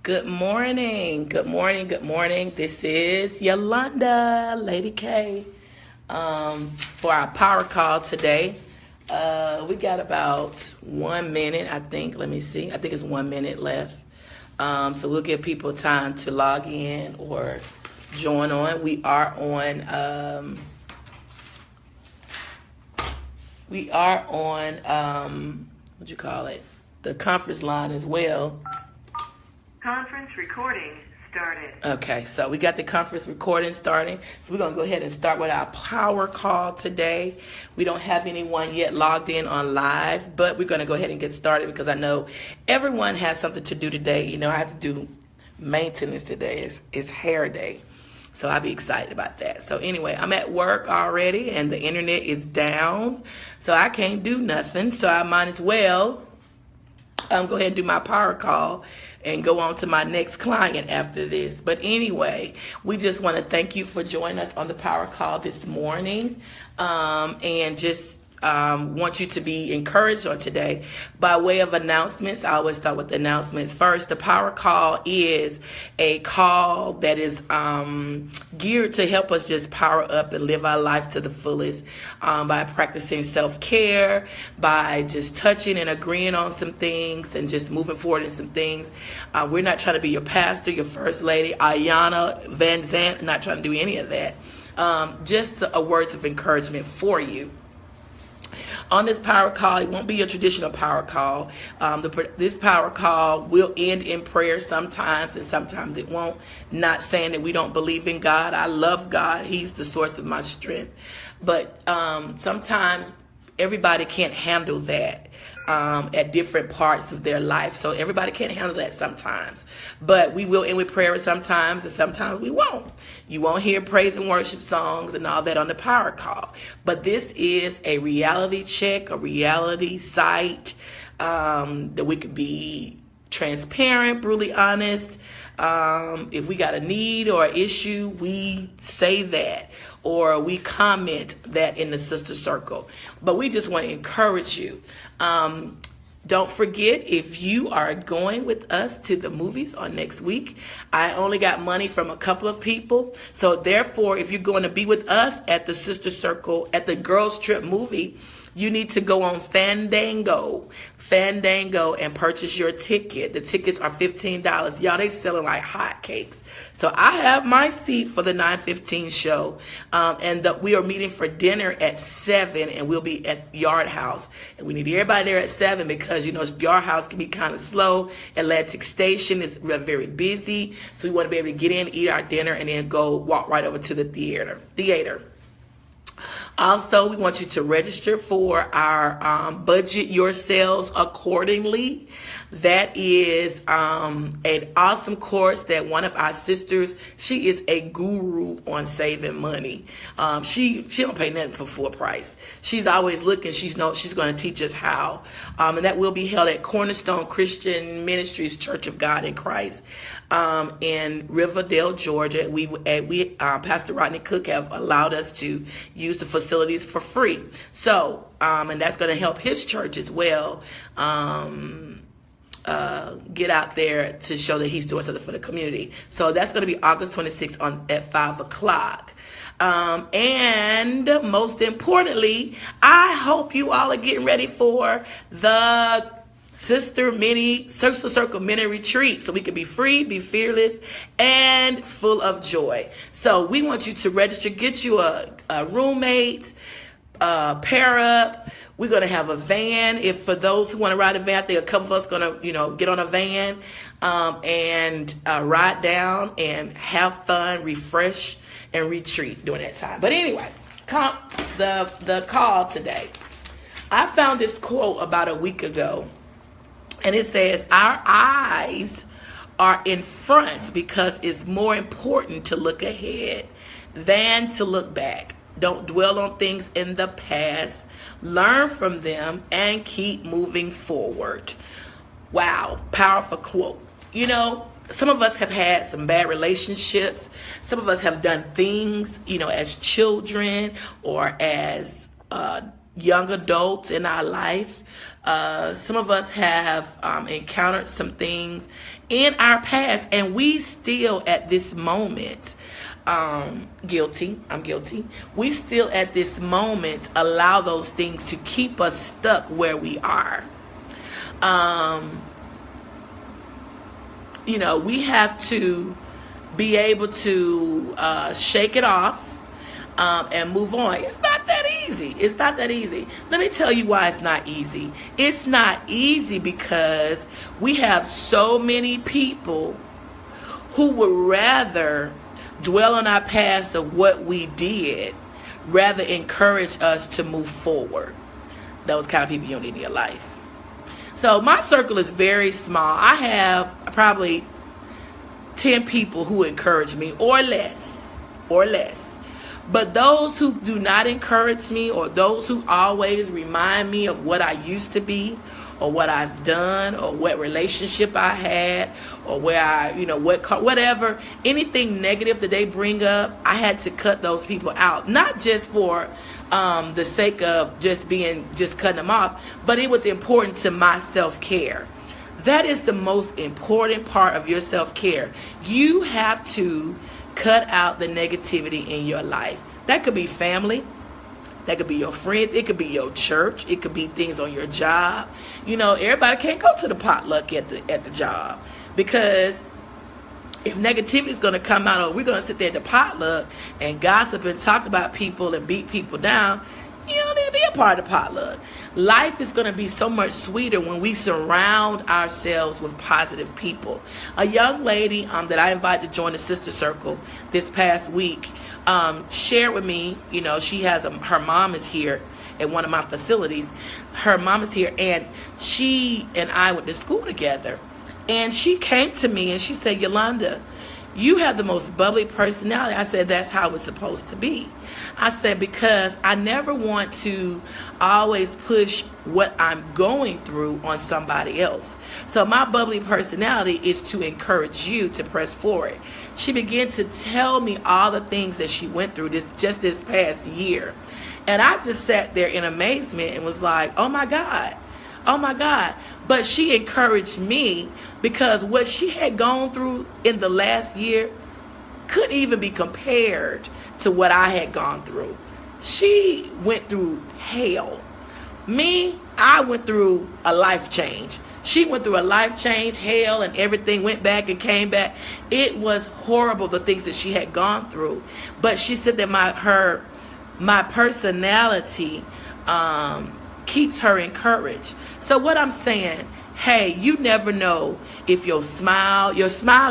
Good morning. Good morning. Good morning. This is Yolanda, Lady K, for our power call today. We got about 1 minute, I think. Let me see. I think it's 1 minute left. So we'll give people time to log in or join on. We are on what you call it? The conference line as well. Conference recording started. Okay, so we got the conference recording starting. So we're going to go ahead and start with our power call today. We don't have anyone yet logged in on live, but we're going to go ahead and get started because I know everyone has something to do today. You know, I have to do maintenance today. It's hair day. So I'll be excited about that. So anyway, I'm at work already and the internet is down. So I can't do nothing. So I might as well go ahead and do my power call and go on to my next client after this. But anyway, we just want to thank you for joining us on the power call this morning, and just want you to be encouraged on today. By way of announcements, I always start with the announcements first. The power call is a call that is geared to help us just power up and live our life to the fullest, by practicing self-care, by just touching and agreeing on some things and just moving forward in some things. We're not trying to be your pastor, your first lady, Ayana Van Zant, not trying to do any of that. Just a words of encouragement for you. On this power call, it won't be your traditional power call. This power call will end in prayer sometimes, and sometimes it won't. Not saying that we don't believe in God. I love God. He's the source of my strength. But sometimes everybody can't handle that at different parts of their life. So everybody can't handle that sometimes. But we will end with prayer sometimes, and sometimes we won't. You won't hear praise and worship songs and all that on the power call. But this is a reality check, a reality site, that we could be transparent, brutally honest. If we got a need or an issue, we say that, or we comment that in the sister circle. But we just want to encourage you. Don't forget, if you are going with us to the movies on next week, I only got money from a couple of people. So therefore, if you're going to be with us at the sister circle at the Girls Trip movie, you need to go on Fandango, and purchase your ticket. The tickets are $15. Y'all, they selling like hotcakes. So I have my seat for the 9:15 show, and we are meeting for dinner at 7, and we'll be at Yard House. And we need everybody there at 7 because, you know, Yard House can be kind of slow. Atlantic Station is very busy. So we want to be able to get in, eat our dinner, and then go walk right over to the theater. Also, we want you to register for our Budget Your Sales Accordingly. That is an awesome course that one of our sisters, she is a guru on saving money. She don't pay nothing for full price. She's always looking. She's going to teach us how. And that will be held at Cornerstone Christian Ministries Church of God in Christ in Riverdale, Georgia. We Pastor Rodney Cook have allowed us to use the facilities for free. So, and that's going to help his church as well. Get out there to show that he's doing something for the community. So that's going to be August 26th at 5 o'clock. And most importantly, I hope you all are getting ready for the Sister Circle Mini Retreat, so we can be free, be fearless, and full of joy. So we want you to register, get you a roommate, pair up. We're going to have a van. If for those who want to ride a van, I think a couple of us going to, get on a van and ride down and have fun, refresh, and retreat during that time. But anyway, the call today. I found this quote about a week ago, and it says, "Our eyes are in front because it's more important to look ahead than to look back. Don't dwell on things in the past. Learn from them and keep moving forward." Wow, powerful quote. You know, some of us have had some bad relationships. Some of us have done things, as children or as young adults in our life. Some of us have encountered some things in our past, and we still at this moment, guilty, I'm guilty, we still at this moment allow those things to keep us stuck where we are. We have to be able to shake it off and move on. It's not that easy. It's not that easy. Let me tell you why it's not easy. It's not easy because we have so many people who would rather dwell on our past of what we did, rather encourage us to move forward. Those kind of people you don't need in your life. So my circle is very small. I have probably 10 people who encourage me or less. But those who do not encourage me, or those who always remind me of what I used to be, or what I've done, or what relationship I had, or where I, whatever, anything negative that they bring up, I had to cut those people out. Not just for the sake of just cutting them off, but it was important to my self-care. That is the most important part of your self-care. You have to cut out the negativity in your life. That could be family. That could be your friends. It could be your church. It could be things on your job. Everybody can't go to the potluck at the job, because if negativity is going to come out, or we're going to sit there at the potluck and gossip and talk about people and beat people down, you don't need to be a part of the potluck. Life is going to be so much sweeter when we surround ourselves with positive people. A young lady that I invited to join the Sister Circle this past week shared with me, she has her mom is here at one of my facilities. Her mom is here, and she and I went to school together. And she came to me and she said, Yolanda, you have the most bubbly personality. I said, that's how it's supposed to be. I said, because I never want to always push what I'm going through on somebody else. So my bubbly personality is to encourage you to press forward. She began to tell me all the things that she went through this past year. And I just sat there in amazement and was like, oh my God. But she encouraged me, because what she had gone through in the last year couldn't even be compared to what I had gone through. She went through hell. Me, I went through a life change. She went through a life change, hell, and everything, went back and came back. It was horrible, the things that she had gone through. But she said that my personality keeps her encouraged. So what I'm saying, hey, you never know if your smile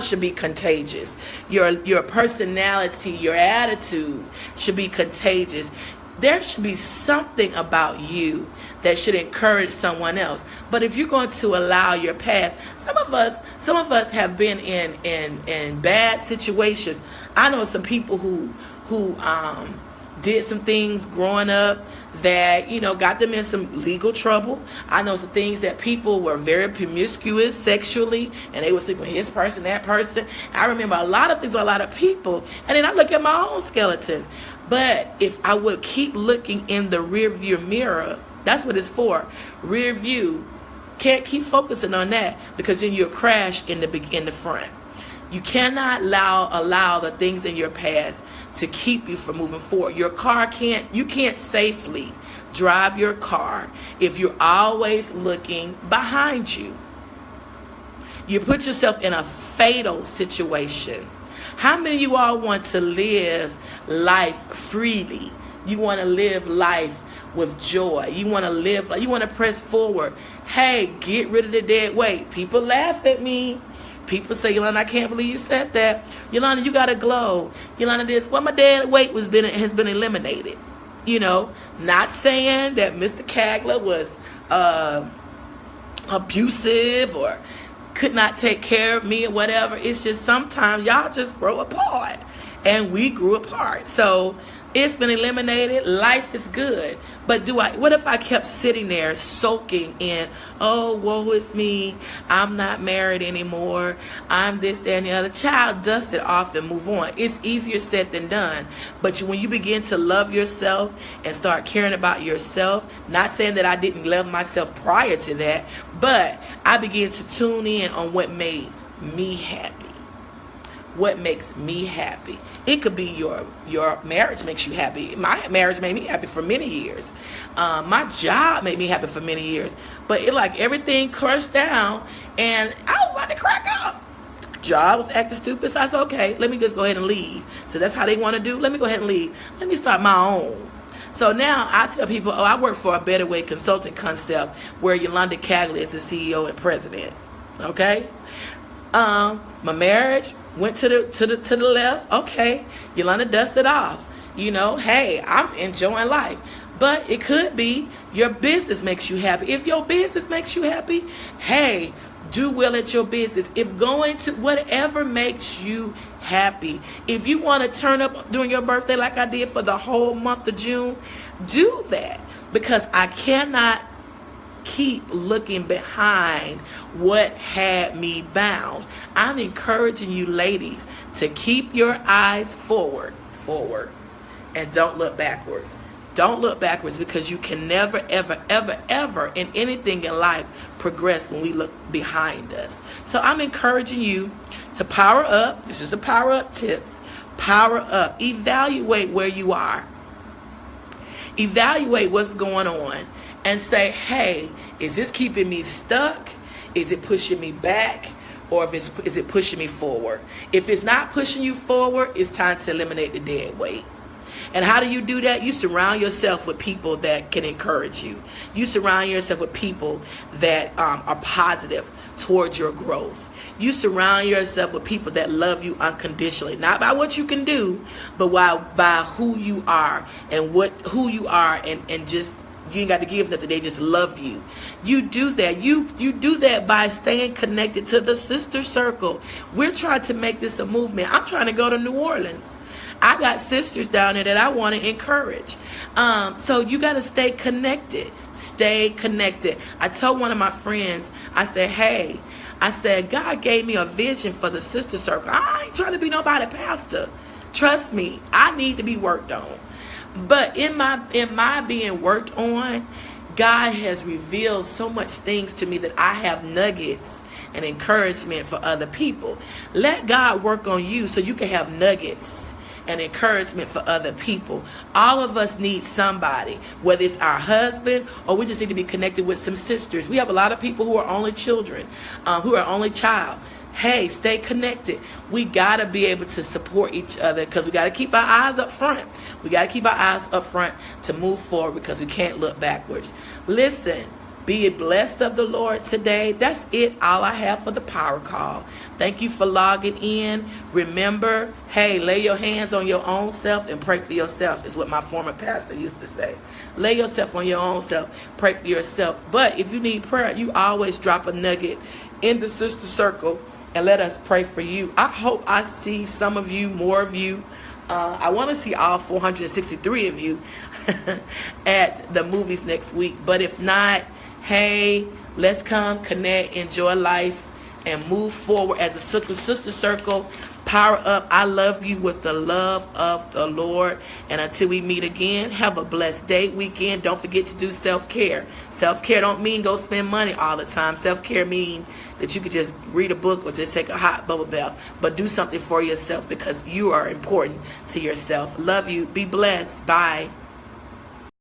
should be contagious. Your personality, your attitude should be contagious. There should be something about you that should encourage someone else. But if you're going to allow your past, some of us have been in bad situations. I know some people who did some things growing up that, got them in some legal trouble. I know some things that people were very promiscuous sexually, and they would sleep with his person, that person. I remember a lot of things with a lot of people, and then I look at my own skeletons. But if I would keep looking in the rear view mirror, that's what it's for. Rear view. Can't keep focusing on that, because then you'll crash in the front. You cannot allow the things in your past to keep you from moving forward. You can't safely drive your car if you're always looking behind you. You put yourself in a fatal situation. How many of you all want to live life freely? You want to live life with joy. You want to press forward. Hey, get rid of the dead weight. People laugh at me. People say, Yolanda, I can't believe you said that. Yolanda, you got to glow. Yolanda, this. Well, my dead weight has been eliminated. Not saying that Mr. Kagler was abusive or could not take care of me or whatever. It's just sometimes y'all just grow apart. And we grew apart. So It's been eliminated. Life is good. But what if I kept sitting there soaking in, oh, woe is me. I'm not married anymore. I'm this, that, and the other. Child, dust it off and move on. It's easier said than done. But when you begin to love yourself and start caring about yourself, not saying that I didn't love myself prior to that, but I began to tune in on what made me happy. What makes me happy. It could be your marriage makes you happy. My marriage made me happy for many years. My job made me happy for many years. But it like everything crushed down and I was about to crack up. Job was acting stupid, so I said, okay, let me just go ahead and leave. So that's how they want to do. Let me go ahead and leave. Let me start my own. So now I tell people, oh, I work for a Better Way Consulting Concept where Yolanda Cagley is the CEO and president. Okay? My marriage went to the left. Okay, Yolanda dusted off. You know, hey, I'm enjoying life. But it could be your business makes you happy. If your business makes you happy, hey, do well at your business. If going to whatever makes you happy. If you want to turn up during your birthday like I did for the whole month of June, do that. Because I cannot keep looking behind what had me bound. I'm encouraging you ladies to keep your eyes forward, and don't look backwards. Don't look backwards, because you can never, ever, ever, ever in anything in life progress when we look behind us. So I'm encouraging you to power up. This is the power up tips. Power up. Evaluate where you are. Evaluate what's going on. And say, hey, is this keeping me stuck? Is it pushing me back? Or is it pushing me forward? If it's not pushing you forward, it's time to eliminate the dead weight. And how do you do that? You surround yourself with people that can encourage you. You surround yourself with people that are positive towards your growth. You surround yourself with people that love you unconditionally, not by what you can do, but by who you are and who you are, and just you ain't got to give nothing. They just love you. You do that. You do that by staying connected to the sister circle. We're trying to make this a movement. I'm trying to go to New Orleans. I got sisters down there that I want to encourage. So you got to stay connected. Stay connected. I told one of my friends, I said, hey, God gave me a vision for the sister circle. I ain't trying to be nobody pastor. Trust me, I need to be worked on. But in my being worked on, God has revealed so much things to me that I have nuggets and encouragement for other people. Let God work on you so you can have nuggets and encouragement for other people. All of us need somebody, whether it's our husband or we just need to be connected with some sisters. We have a lot of people who are only children, who are only child. Hey, stay connected. We got to be able to support each other, because we got to keep our eyes up front. We got to keep our eyes up front to move forward, because we can't look backwards. Listen, be blessed of the Lord today. That's it. All I have for the power call. Thank you for logging in. Remember, hey, lay your hands on your own self and pray for yourself, is what my former pastor used to say. Lay yourself on your own self. Pray for yourself. But if you need prayer, you always drop a nugget in the sister circle and let us pray for you. I hope I see some of you, more of you. I want to see all 463 of you at the movies next week. But if not, hey, let's come, connect, enjoy life, and move forward as a sister circle. Power up. I love you with the love of the Lord. And until we meet again, have a blessed day, weekend. Don't forget to do self-care. Self-care don't mean go spend money all the time. Self-care mean that you could just read a book or just take a hot bubble bath. But do something for yourself, because you are important to yourself. Love you. Be blessed. Bye.